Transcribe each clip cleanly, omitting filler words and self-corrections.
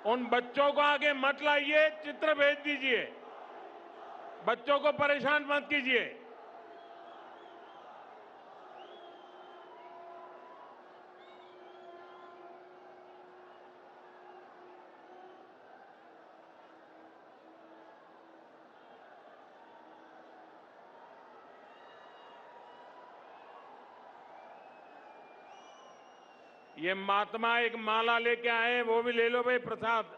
उन बच्चों को आगे मत लाइए, चित्र भेज दीजिए। बच्चों को परेशान मत कीजिए। ये महात्मा एक माला लेके आए हैं, वो भी ले लो भाई प्रसाद।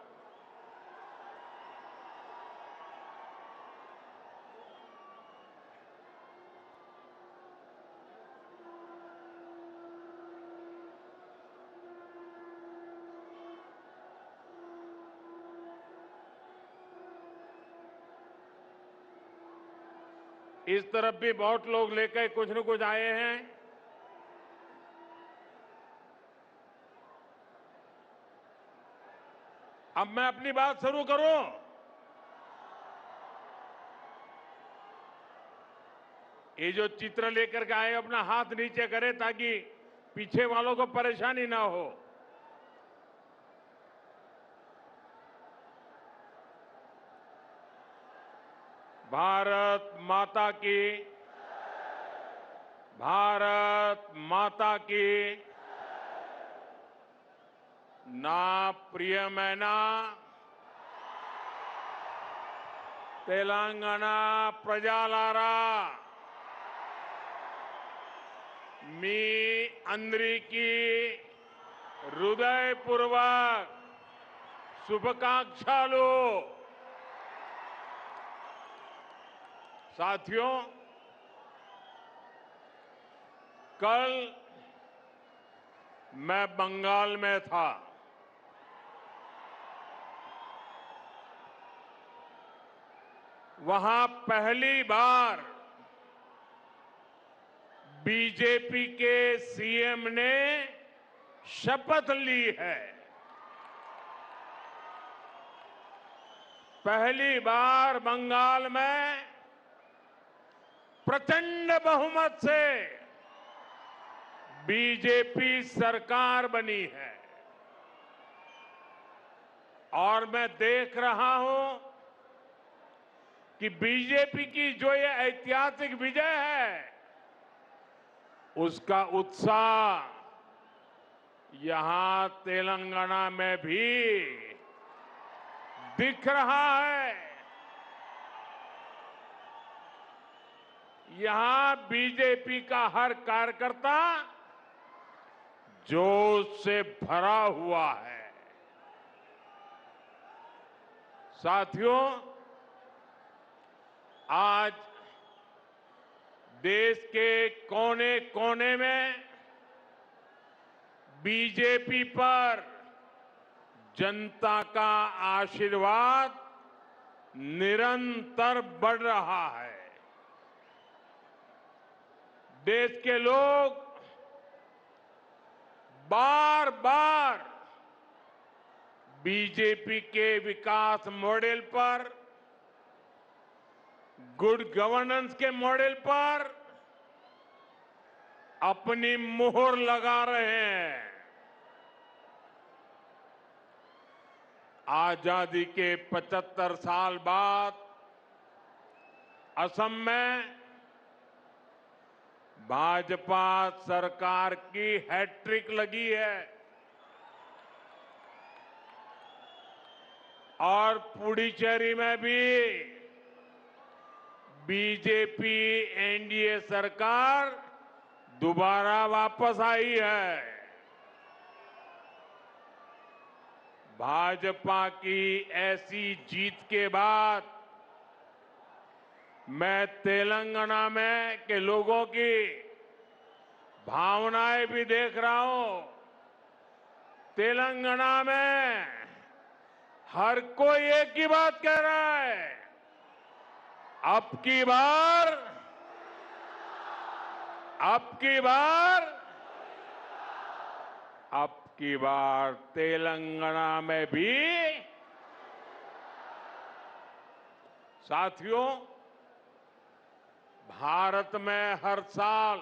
इस तरफ भी बहुत लोग लेकर कुछ न कुछ आए हैं। अब मैं अपनी बात शुरू करूं। ये जो चित्र लेकर के आए अपना हाथ नीचे करें ताकि पीछे वालों को परेशानी ना हो। भारत माता की, भारत माता की। నా ప్రియమైన తెలంగాణ ప్రజలారా, మీ అందరికీ హృదయపూర్వక शुभकांक्षालु। साथियों, कल मैं बंगाल में था। वहां पहली बार बीजेपी के सीएम ने शपथ ली है। पहली बार बंगाल में प्रचंड बहुमत से बीजेपी सरकार बनी है। और मैं देख रहा हूं कि बीजेपी की जो ये ऐतिहासिक विजय है, उसका उत्साह यहां तेलंगाना में भी दिख रहा है। यहां बीजेपी का हर कार्यकर्ता जोश से भरा हुआ है। साथियों, आज देश के कोने कोने में बीजेपी पर जनता का आशीर्वाद निरंतर बढ़ रहा है। देश के लोग बार बार बीजेपी के विकास मॉडल पर, गुड गवर्नेंस के मॉडल पर अपनी मुहर लगा रहे हैं। आजादी के 75 साल बाद असम में भाजपा सरकार की हैट्रिक लगी है और पुडुचेरी में भी बीजेपी एनडीए सरकार दोबारा वापस आई है। भाजपा की ऐसी जीत के बाद मैं तेलंगाना में के लोगों की भावनाएं भी देख रहा हूं। तेलंगाना में हर कोई एक ही बात कह रहा है, अब की बार तेलंगाना में भी। साथियों, भारत में हर साल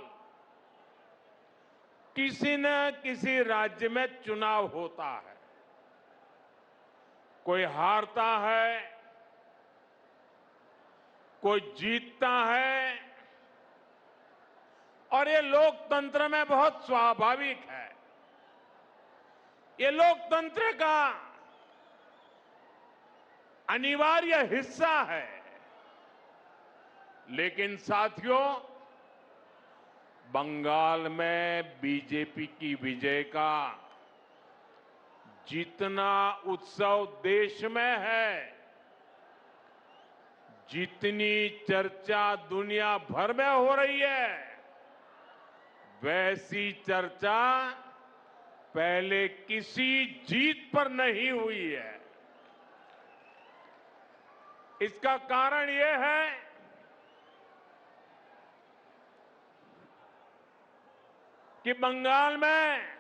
किसी न किसी राज्य में चुनाव होता है। कोई हारता है, कोई जीतता है, और ये लोकतंत्र में बहुत स्वाभाविक है। ये लोकतंत्र का अनिवार्य हिस्सा है। लेकिन साथियों, बंगाल में बीजेपी की विजय का जितना उत्सव देश में है, जितनी चर्चा दुनिया भर में हो रही है, वैसी चर्चा पहले किसी जीत पर नहीं हुई है। इसका कारण यह है कि बंगाल में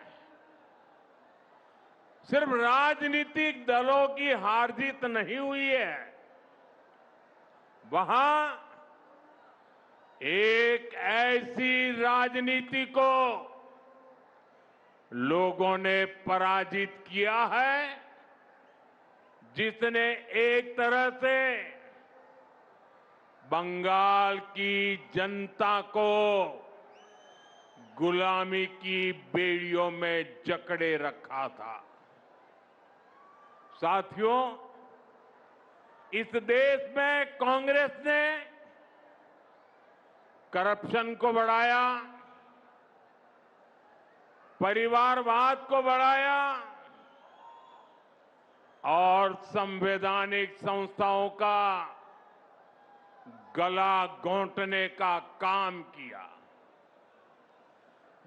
सिर्फ राजनीतिक दलों की हार जीत नहीं हुई है, वहां एक ऐसी राजनीति को लोगों ने पराजित किया है जिसने एक तरह से बंगाल की जनता को गुलामी की बेड़ियों में जकड़े रखा था। साथियों, इस देश में कांग्रेस ने करप्शन को बढ़ाया, परिवारवाद को बढ़ाया और संवैधानिक संस्थाओं का गला घोंटने का काम किया।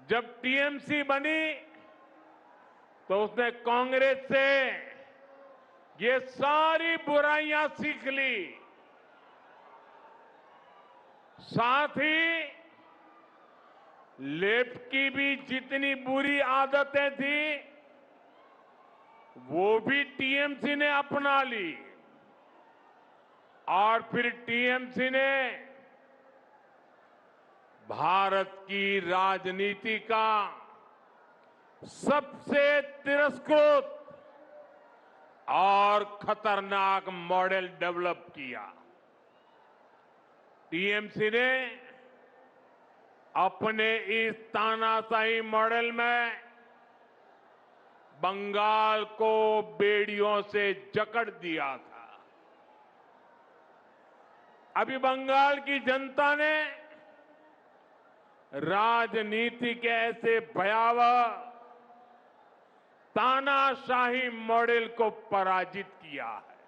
जब टीएमसी बनी तो उसने कांग्रेस से ये सारी बुराइयां सीख ली, साथ ही लेफ्ट की भी जितनी बुरी आदतें थी वो भी टीएमसी ने अपना ली, और फिर टीएमसी ने भारत की राजनीति का सबसे तिरस्कृत और खतरनाक मॉडल डेवलप किया। टीएमसी ने अपने इस तानाशाही मॉडल में बंगाल को बेड़ियों से जकड़ दिया था। अभी बंगाल की जनता ने राजनीति के ऐसे भयावह तानाशाही मॉडल को पराजित किया है।